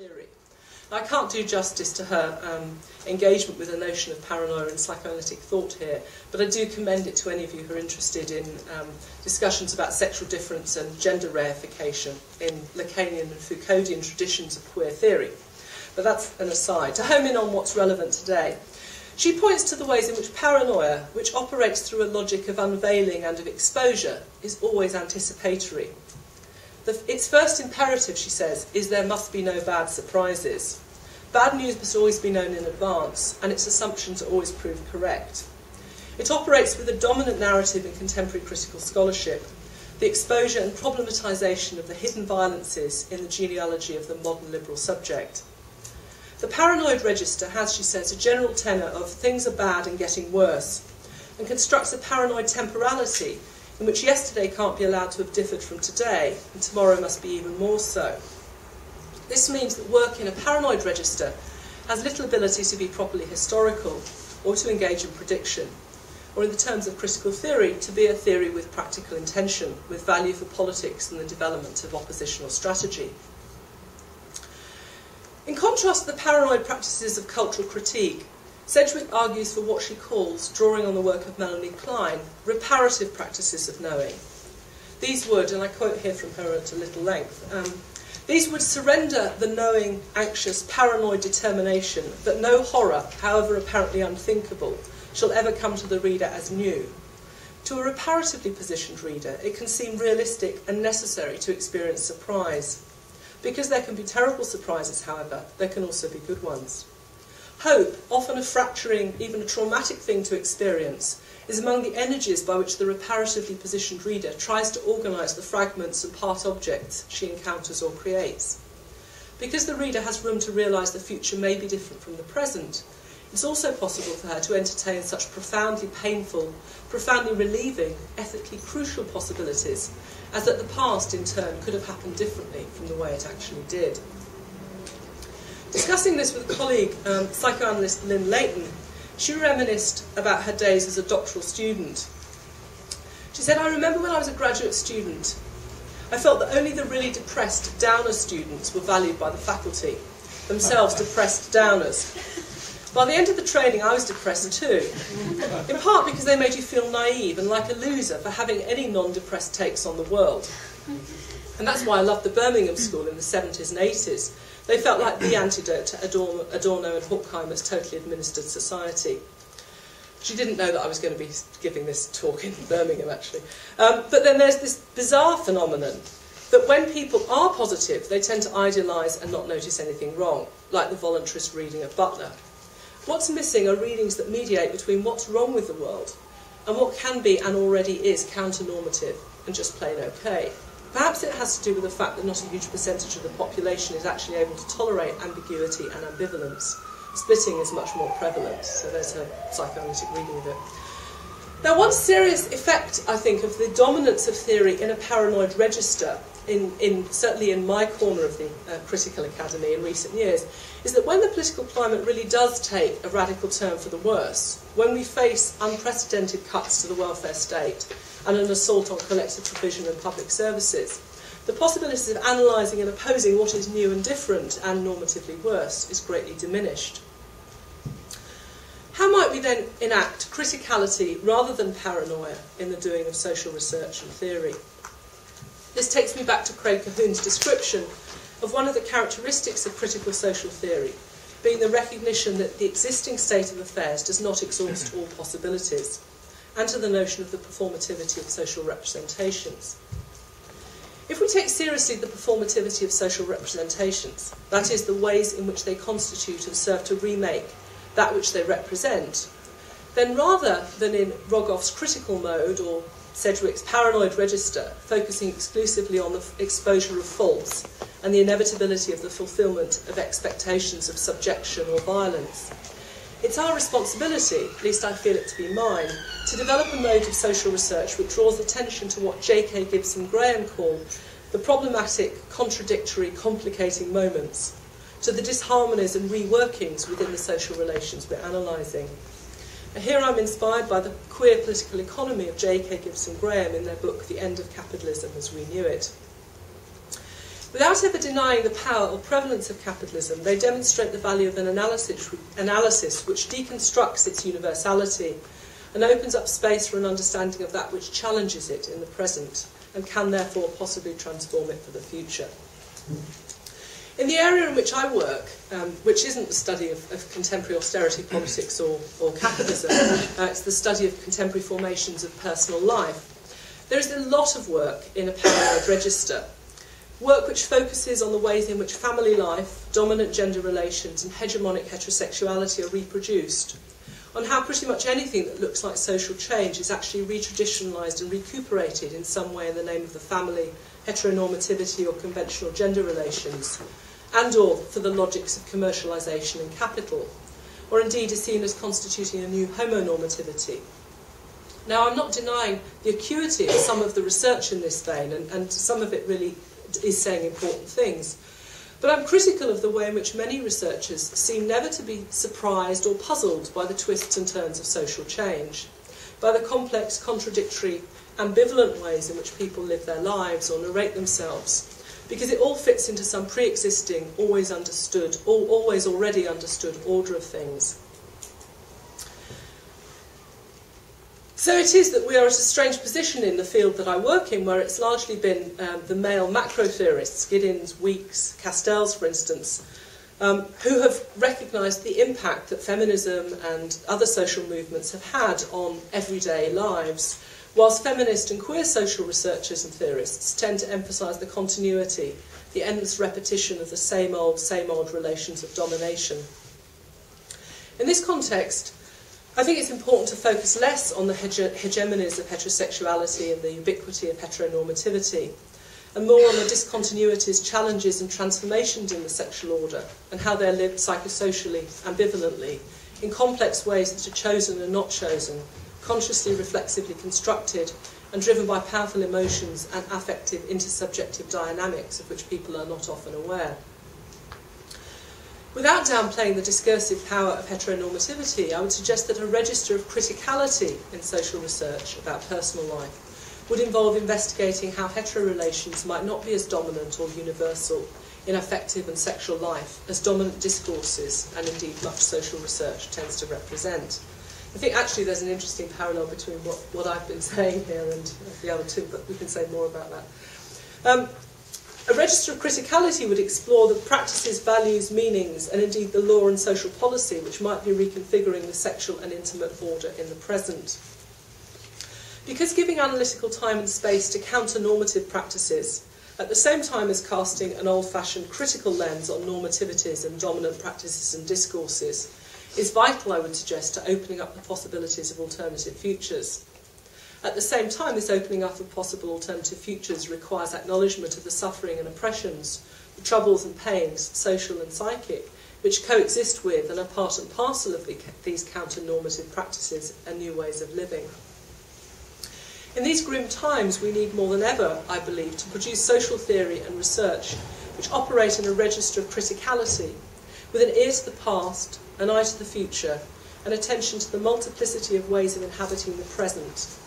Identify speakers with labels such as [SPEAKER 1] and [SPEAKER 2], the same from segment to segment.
[SPEAKER 1] theory. Now, I can't do justice to her engagement with the notion of paranoia and psychoanalytic thought here, but I do commend it to any of you who are interested in discussions about sexual difference and gender reification in Lacanian and Foucauldian traditions of queer theory. But that's an aside. To home in on what's relevant today, she points to the ways in which paranoia, which operates through a logic of unveiling and of exposure, is always anticipatory. Its first imperative, she says, is there must be no bad surprises. Bad news must always be known in advance, and its assumptions are always proved correct. It operates with a dominant narrative in contemporary critical scholarship, the exposure and problematisation of the hidden violences in the genealogy of the modern liberal subject. The paranoid register has, she says, a general tenor of things are bad and getting worse, and constructs a paranoid temporality in which yesterday can't be allowed to have differed from today, and tomorrow must be even more so. This means that work in a paranoid register has little ability to be properly historical, or to engage in prediction, or in the terms of critical theory, to be a theory with practical intention, with value for politics and the development of oppositional strategy. In contrast to the paranoid practices of cultural critique, Sedgwick argues for what she calls, drawing on the work of Melanie Klein, reparative practices of knowing. These would, and I quote here from her at a little length, these would surrender the knowing, anxious, paranoid determination that no horror, however apparently unthinkable, shall ever come to the reader as new. To a reparatively positioned reader, it can seem realistic and necessary to experience surprise. Because there can be terrible surprises, however, there can also be good ones. Hope, often a fracturing, even a traumatic thing to experience, is among the energies by which the reparatively positioned reader tries to organise the fragments and part objects she encounters or creates. Because the reader has room to realise the future may be different from the present, it's also possible for her to entertain such profoundly painful, profoundly relieving, ethically crucial possibilities as that the past, in turn, could have happened differently from the way it actually did. Discussing this with a colleague, psychoanalyst Lynn Layton, she reminisced about her days as a doctoral student. She said, I remember when I was a graduate student, I felt that only the really depressed downer students were valued by the faculty, themselves depressed downers. By the end of the training, I was depressed too, in part because they made you feel naive and like a loser for having any non-depressed takes on the world. And that's why I loved the Birmingham School in the 70s and 80s. They felt like the antidote to Adorno and Horkheimer's totally administered society. She didn't know that I was going to be giving this talk in Birmingham, actually. But then there's this bizarre phenomenon that when people are positive, they tend to idealise and not notice anything wrong, like the voluntarist reading of Butler. What's missing are readings that mediate between what's wrong with the world and what can be and already is counter-normative and just plain okay. Perhaps it has to do with the fact that not a huge percentage of the population is actually able to tolerate ambiguity and ambivalence. Splitting is much more prevalent, so there's her psychoanalytic reading of it. Now, one serious effect, I think, of the dominance of theory in a paranoid register, certainly in my corner of the critical academy in recent years, is that when the political climate really does take a radical turn for the worse, when we face unprecedented cuts to the welfare state and an assault on collective provision and public services, the possibilities of analysing and opposing what is new and different and normatively worse is greatly diminished. How might we then enact criticality rather than paranoia in the doing of social research and theory? This takes me back to Craig Cahoon's description of one of the characteristics of critical social theory, being the recognition that the existing state of affairs does not exhaust all possibilities, and to the notion of the performativity of social representations. If we take seriously the performativity of social representations, that is, the ways in which they constitute and serve to remake that which they represent, then rather than in Rogoff's critical mode or Sedgwick's paranoid register, focusing exclusively on the exposure of faults and the inevitability of the fulfilment of expectations of subjection or violence, it's our responsibility, at least I feel it to be mine, to develop a mode of social research which draws attention to what J.K. Gibson Graham called the problematic, contradictory, complicating moments, to the disharmonies and reworkings within the social relations we're analysing. Here I'm inspired by the queer political economy of J.K. Gibson Graham in their book The End of Capitalism as We Knew It. Without ever denying the power or prevalence of capitalism, they demonstrate the value of an analysis which deconstructs its universality and opens up space for an understanding of that which challenges it in the present and can therefore possibly transform it for the future. In the area in which I work, which isn't the study of contemporary austerity politics or capitalism, it's the study of contemporary formations of personal life, there is a lot of work in a parallel register. Work which focuses on the ways in which family life, dominant gender relations and hegemonic heterosexuality are reproduced, on how pretty much anything that looks like social change is actually retraditionalised and recuperated in some way in the name of the family, heteronormativity or conventional gender relations, and or for the logics of commercialisation and capital, or indeed is seen as constituting a new homonormativity. Now, I'm not denying the acuity of some of the research in this vein, and some of it really is saying important things. But I'm critical of the way in which many researchers seem never to be surprised or puzzled by the twists and turns of social change, by the complex, contradictory, ambivalent ways in which people live their lives or narrate themselves, because it all fits into some pre-existing, always understood, always already understood order of things. So it is that we are at a strange position in the field that I work in, where it's largely been the male macro-theorists, Giddens, Weeks, Castells, for instance, who have recognised the impact that feminism and other social movements have had on everyday lives, whilst feminist and queer social researchers and theorists tend to emphasise the continuity, the endless repetition of the same old relations of domination. In this context, I think it's important to focus less on the hegemonies of heterosexuality and the ubiquity of heteronormativity, and more on the discontinuities, challenges and transformations in the sexual order, and how they're lived psychosocially, ambivalently, in complex ways that are chosen and not chosen, consciously, reflexively constructed, and driven by powerful emotions and affective intersubjective dynamics of which people are not often aware. Without downplaying the discursive power of heteronormativity, I would suggest that a register of criticality in social research about personal life would involve investigating how hetero-relations might not be as dominant or universal in affective and sexual life as dominant discourses, and indeed much social research, tends to represent. I think actually there's an interesting parallel between what I've been saying here and the other two, but we can say more about that. A register of criticality would explore the practices, values, meanings, and indeed the law and social policy which might be reconfiguring the sexual and intimate order in the present. Because giving analytical time and space to counter-normative practices, at the same time as casting an old-fashioned critical lens on normativities and dominant practices and discourses, is vital, I would suggest, to opening up the possibilities of alternative futures. At the same time, this opening up of possible alternative futures requires acknowledgement of the suffering and oppressions, the troubles and pains, social and psychic, which coexist with and are part and parcel of these counter-normative practices and new ways of living. In these grim times, we need more than ever, I believe, to produce social theory and research which operate in a register of criticality, with an ear to the past, an eye to the future, and attention to the multiplicity of ways of inhabiting the present.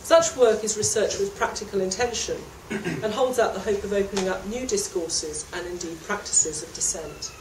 [SPEAKER 1] Such work is research with practical intention and holds out the hope of opening up new discourses and indeed practices of dissent.